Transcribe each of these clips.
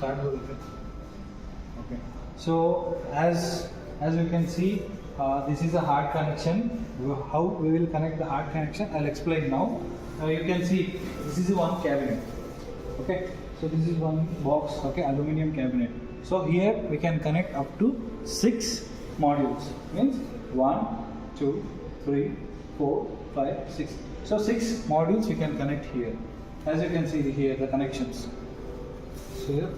start with it. Okay. So as you can see, this is a hard connection. How we will connect the hard connection, I'll explain now. You can see this is one cabinet. Okay. So this is one box. Okay, aluminum cabinet. So here we can connect up to 6 modules. Means 1, 2, 3, 4, 5, 6. So 6 modules we can connect here. As you can see here the connections. So here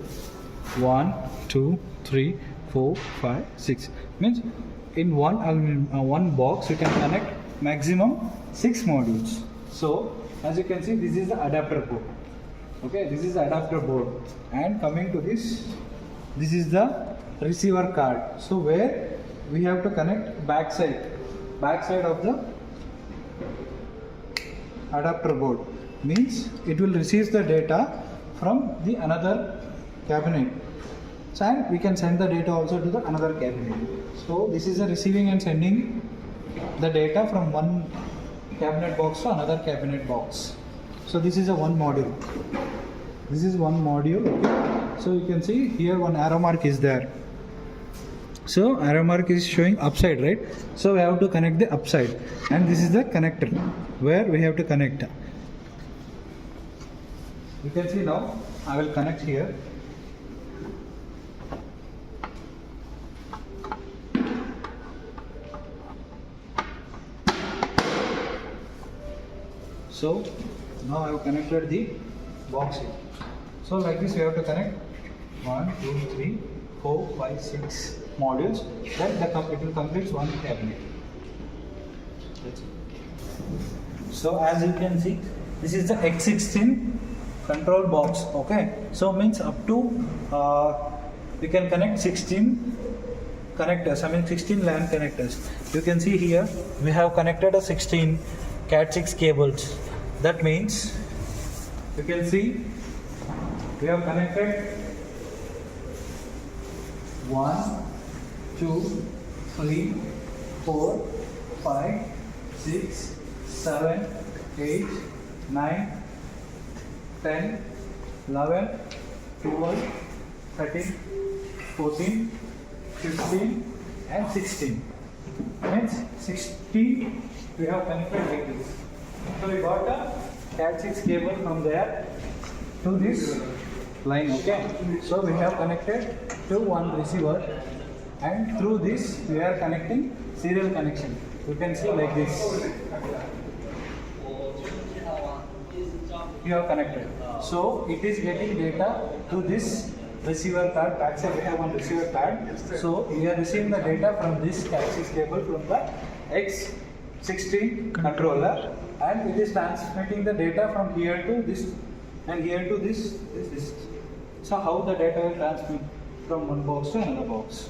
1, 2, 3, 4, 5, 6. Means in one box you can connect maximum 6 modules. So as you can see, this is the adapter board. Okay, this is the adapter board, and coming to this is the receiver card. So where we have to connect backside of the adapter board, means it will receive the data from the another cabinet, and we can send the data also to the another cabinet. So this is the receiving and sending the data from one cabinet box to another cabinet box. So this is a one module. This is one module. Okay. So you can see here one arrow mark is there. So arrow mark is showing upside, right? So we have to connect the upside, and this is the connector where we have to connect. You can see now I will connect here. So now I have connected the box here. So like this we have to connect 1, 2, 3, 4, 5, 6 modules. Then it will complete one cabinet. That's it. So as you can see, this is the X16 control box. Okay. So means up to we can connect 16 connectors. I mean 16 LAN connectors. You can see here we have connected a 16 Cat6 cables. That means you can see we have connected 1, 2, 3, 4, 5, 6, 7, 8, 9, 10, 11, 12, 13, 14, 15 and 16. Means 16 we have connected like this. So we got a Cat6 cable from there to this line. Okay. So we have connected to one receiver, and through this we are connecting serial connection. You can see like this. We have connected. So it is getting data to this receiver card. Backside we have one receiver card. So we are receiving the data from this Cat6 cable from the X16 controller, and it is transmitting the data from here to this and here to this. So how the data will transmit from one box to another box.